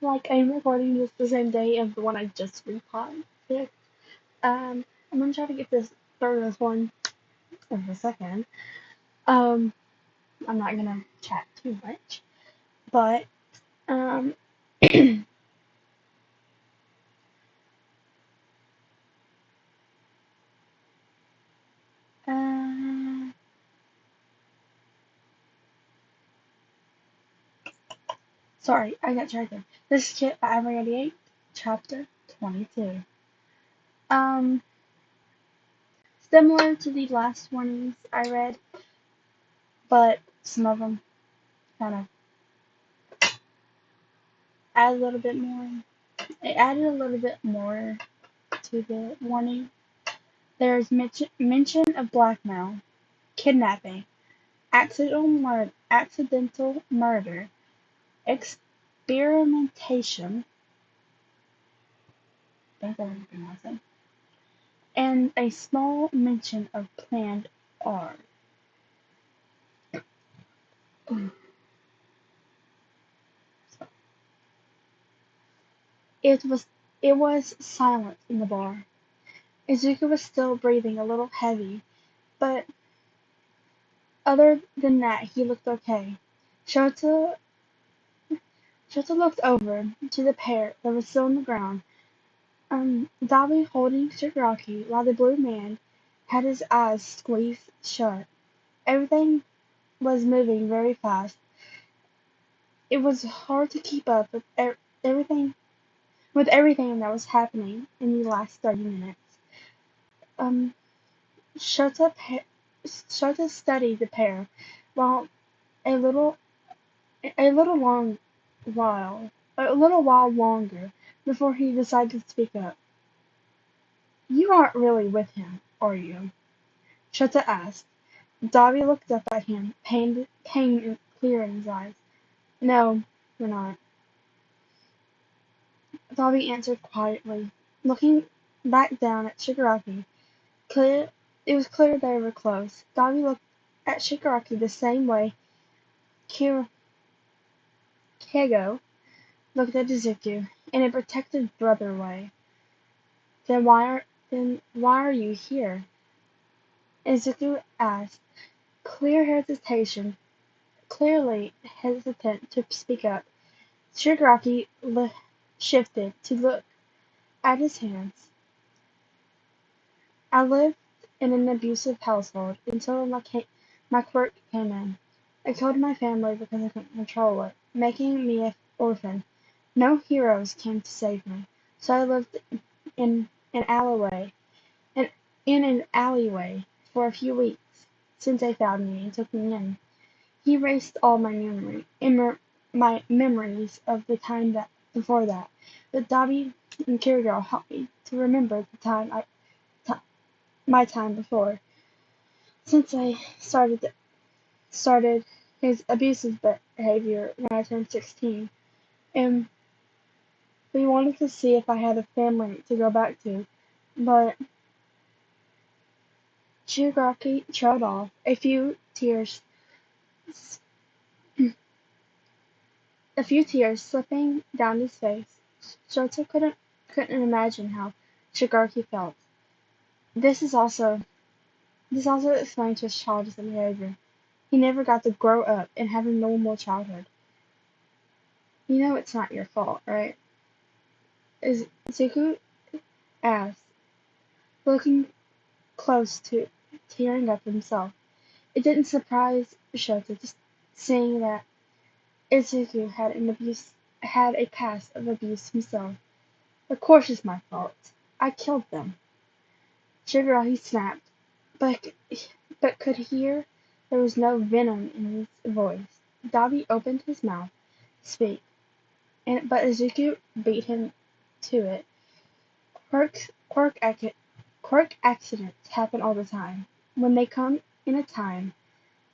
like I'm recording this the same day of the one I just repoded. I'm gonna try to get this through this one in a second. Um, I'm not gonna chat too much, but um, uh, sorry, I got distracted. This is Kit by Avvi88, chapter 22. Um, Similar to the last warnings I read, but some of them kind of add a little bit more. It added a little bit more to the warning. There's mention of blackmail, kidnapping, accidental murder, experimentation, I think that's pronounced, and a small mention of planned R. It was it was silent in the bar. Izuku was still breathing a little heavy, but other than that he looked okay. Shota Shota looked over to the pair that was still on the ground. Dobby holding Shigaraki while the blue man had his eyes squeezed shut. Everything was moving very fast. It was hard to keep up with everything that was happening in the last 30 minutes. Um, Shota, Shota studied the pair while a little a little long while a little while longer before he decided to speak up. You aren't really with him, are you? Shota asked. Dobby looked up at him, pain clear in his eyes. No, we're not. Dobby answered quietly, looking back down at Shigaraki. Clear, it was clear they were close. Dobby looked at Shigaraki the same way Kiro, Keigo looked at Izuku, in a protective brother way. Then why are you here? Izuku asked, clear hesitation, clearly hesitant to speak up. Shigaraki shifted to look at his hands. I lived in an abusive household until my quirk came in. I killed my family because I couldn't control it, making me an orphan. No heroes came to save me, so I lived in an alleyway, in, in an alleyway for a few weeks since they found me and took me in. He erased all my memories of the time that before that, but Dobby and Kirill helped me to remember ti- my time before. Since I started his abusive behavior when I turned 16, and we wanted to see if I had a family to go back to, but Shigaraki trailed off, a few tears slipping down his face. Shota couldn't imagine how Shigaraki felt. This is also this also explains his childish behavior. He never got to grow up and have a normal childhood. You know it's not your fault, right? Izuku asked, looking close to tearing up himself. It didn't surprise Shota just seeing that Izuku had a past of abuse himself. Of course it's my fault. I killed them. Shigaraki snapped, but could hear there was no venom in his voice. Dobby opened his mouth to speak, but Izuku beat him to it. Quirks, quirk, ac- Quirk accidents happen all the time. When they come in a time,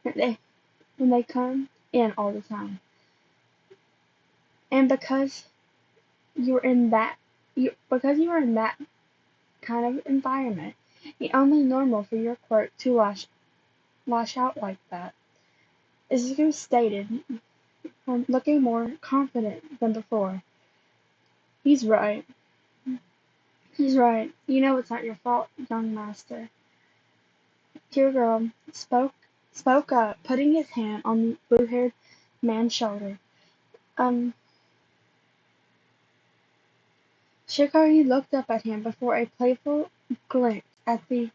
they, when they come in all the time. And because you were in that kind of environment, it's only normal for your quirk to lash out like that. Izuku stated, looking more confident than before. He's right. He's right. You know it's not your fault, young master. Kirill spoke up, putting his hand on the blue-haired man's shoulder. Um, Shikari looked up at him before a playful glint at the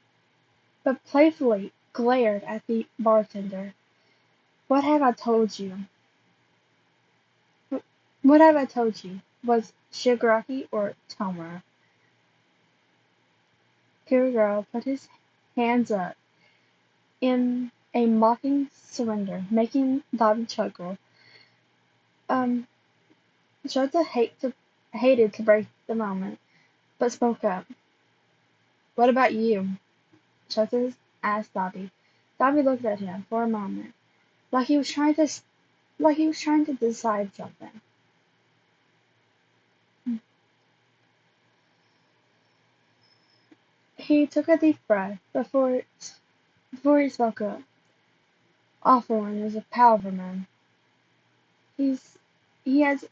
but playfully glared at the bartender. What have I told you? What have I told you? Was Shigaraki or Tomura? Kirill put his hands up in a mocking surrender, making Bobby chuckle. Um, Shota hated to break the moment, but spoke up. What about you? Shota asked Bobby. Bobby looked at him for a moment, like he was trying to decide something. He took a deep breath before he spoke up. Hawthorne is a powerful man. He's he has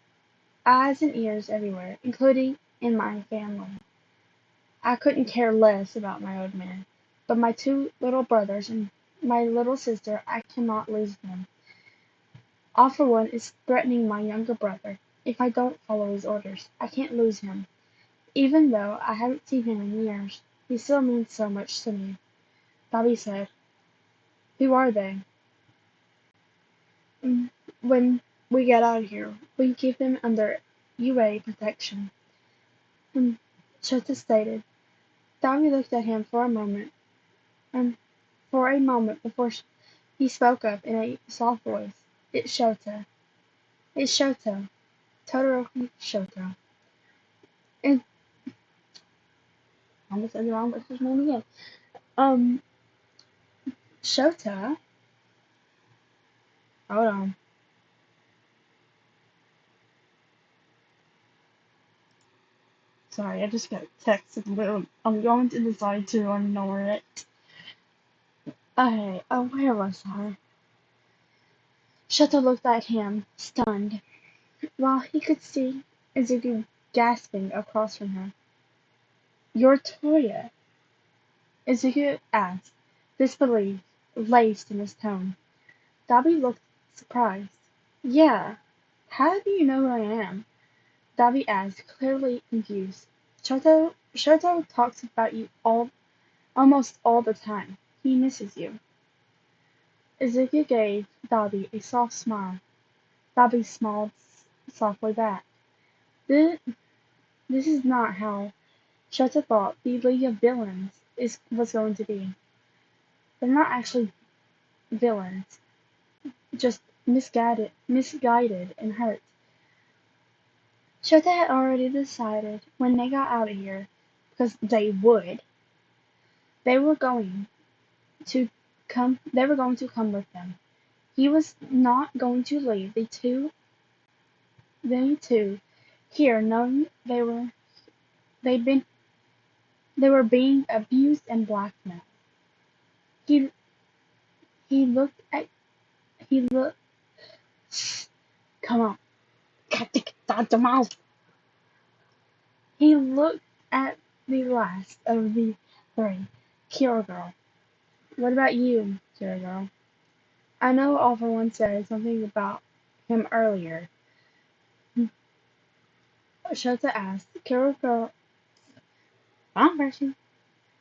eyes and ears everywhere, including in my family. I couldn't care less about my old man, but my two little brothers and my little sister, I cannot lose them. All for one is threatening my younger brother. If I don't follow his orders, I can't lose him. Even though I haven't seen him in years, he still means so much to me. Bobby said, Who are they? "Mm, When we get out of here, we keep them under UA protection. Mm, Shota stated. Bobby looked at him and for a moment before he spoke up in a soft voice. It's Shota. It's Shoto. Todoroki Shoto. And I almost said the wrong what's his name again. Um, Shota. Hold on. Sorry, I just got texted. I'm going to decide to ignore it. Okay, where was I? Shota looked at him, stunned, while he could see Izuku gasping across from her. You're Toya? Izuku asked, disbelief laced in his tone. Dabi looked surprised. Yeah, how do you know who I am? Dabi asked, clearly confused. Shoto talks about you almost all the time. He misses you. Izuku gave Dabi a soft smile. Dabi smiled softly back. This, this is not how Shoto thought the League of Villains was going to be. They're not actually villains, just misguided and hurt. Shota had already decided when they got out of here, because they were going to they were going to come with them. He was not going to leave they two here knowing they'd been they were being abused and blackmailed. He he looked at he looked come on. Out the mouth. He looked at the last of the three. Kira girl. What about you, Kira girl? I know all for one said something about him earlier. Shota asked. Kira girl wrong person.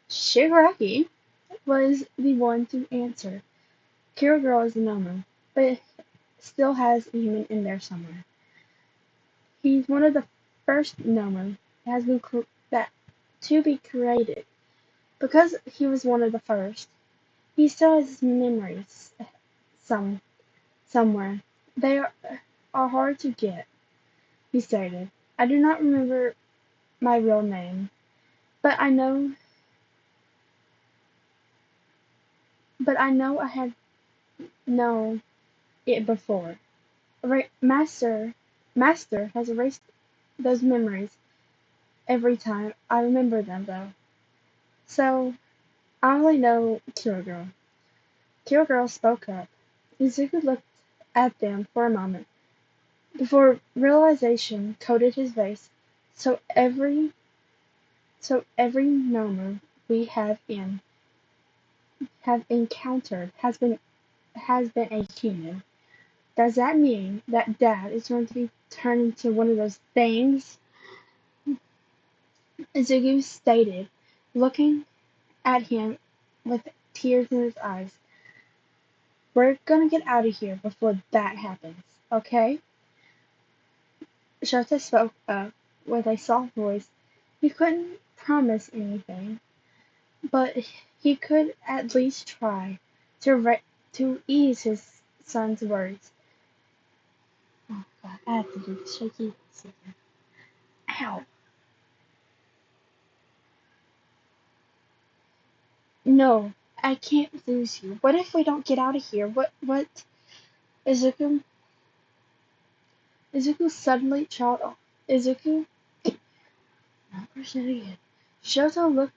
Shigaraki was the one to answer. Kira girl is a Nomu, but still has a human in there somewhere. He's one of the first Nomu that has been to be created. Because he was one of the first, he still has memories some somewhere. They are hard to get, he stated. I do not remember my real name, but I have known it before. Master has erased those memories every time I remember them though. So I only know Kira. Kira spoke up. Izuku looked at them for a moment before realization coated his face. So every moment we have encountered has been a human. Does that mean that Dad is going to be turned into one of those things? Ziggy stated, looking at him with tears in his eyes. We're gonna get out of here before that happens, okay? Shota spoke up with a soft voice. He couldn't promise anything, but he could at least try to ease his son's words. Oh God, I have to do the shaky second. Ow! No, I can't lose you. What if we don't get out of here? What? Izuku Izuku suddenly trailed off. Izuku, not pushing it again. Shoto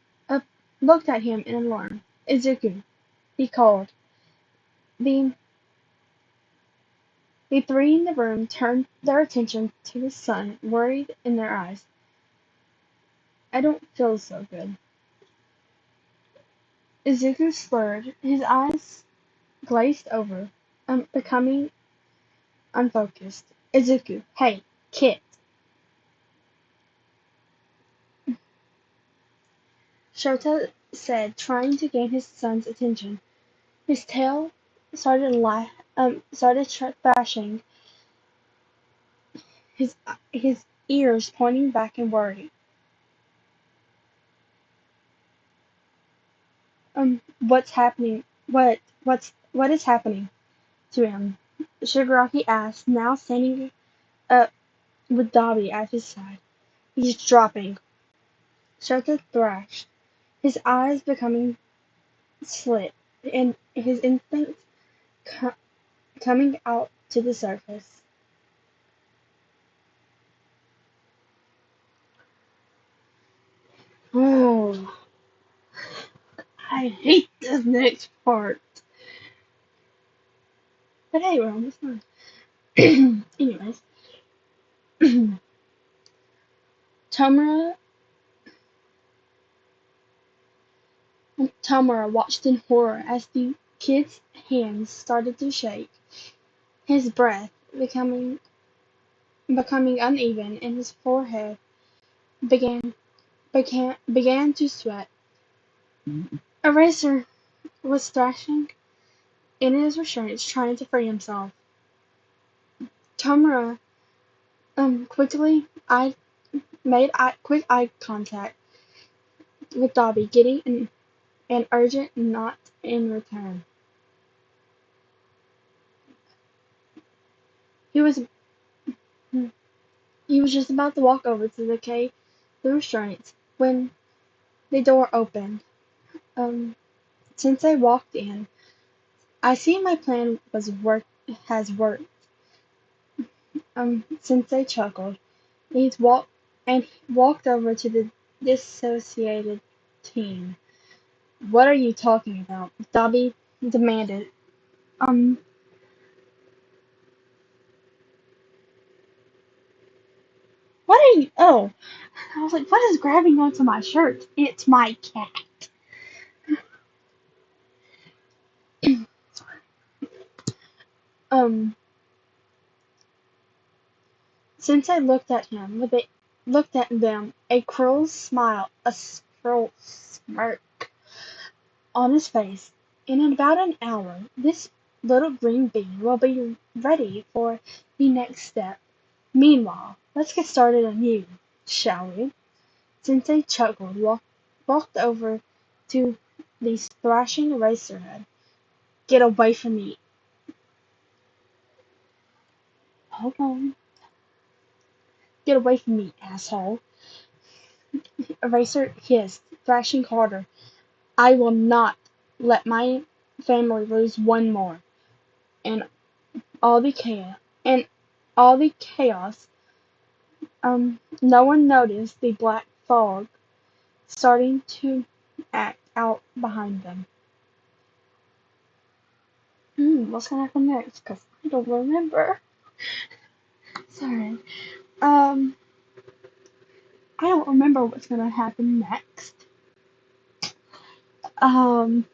looked at him in alarm. Izuku, he called. The the three in the room turned their attention to his son, worried in their eyes. I don't feel so good. Izuku slurred, his eyes glazed over, becoming unfocused. Izuku, hey, kid. Shota said, trying to gain his son's attention. His tail started thrashing, his ears pointing back in worry. What's happening? What is happening to him? Shigaraki asked, now standing up with Dobby at his side. He's dropping. Shota thrashed, his eyes becoming slit, and his instincts coming out to the surface. Oh, I hate this next part. But hey, we're almost done. Anyways, Tomura Tamura watched in horror as the kid's hands started to shake, his breath becoming uneven, and his forehead began began to sweat. Eraser was thrashing in his restraints, trying to free himself. Tamura quickly quick eye contact with Dobby, getting an urgent nod in return. He was He was just about to walk over to the restraints when the door opened. Since I walked in, I see my plan has worked. Sensei chuckled. He's walked over to the dissociated teen. What are you talking about? Dobby demanded. Um, what are you? Oh, I was like, what is grabbing onto my shirt? It's my cat. Um, Sensei looked at them, a cruel smirk on his face. In about an hour, this little green bean will be ready for the next step. Meanwhile, let's get started anew, shall we? Sensei chuckled, walked over to the thrashing Eraserhead. Get away from me. Hold on. Get away from me, asshole. Eraser hissed, thrashing harder. I will not let my family lose one more. And all the chaos and all the chaos, no one noticed the black fog starting to act out behind them. What's gonna happen next? Cause I don't remember. Sorry. Um remember what's gonna happen next. Um,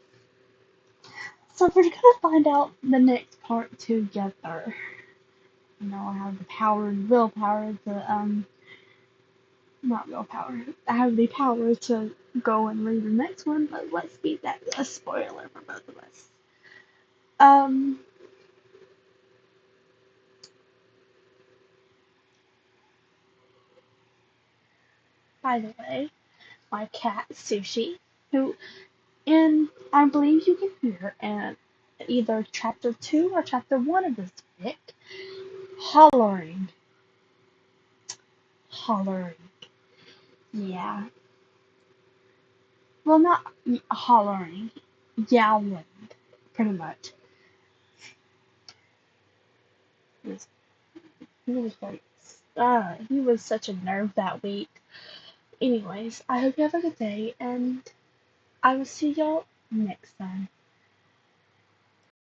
so we're gonna find out the next part together. I have the power and willpower to not willpower. I have the power to go and read the next one, but let's be that a spoiler for both of us. Um, by the way, my cat Sushi, who, and I believe you can hear in either chapter 2 or chapter 1 of this fic, hollering. Hollering. Yeah. Well, not hollering, yowling, pretty much. He was, he was very, he was such a nerve that week. Anyways, I hope you have a good day, and I will see y'all next time.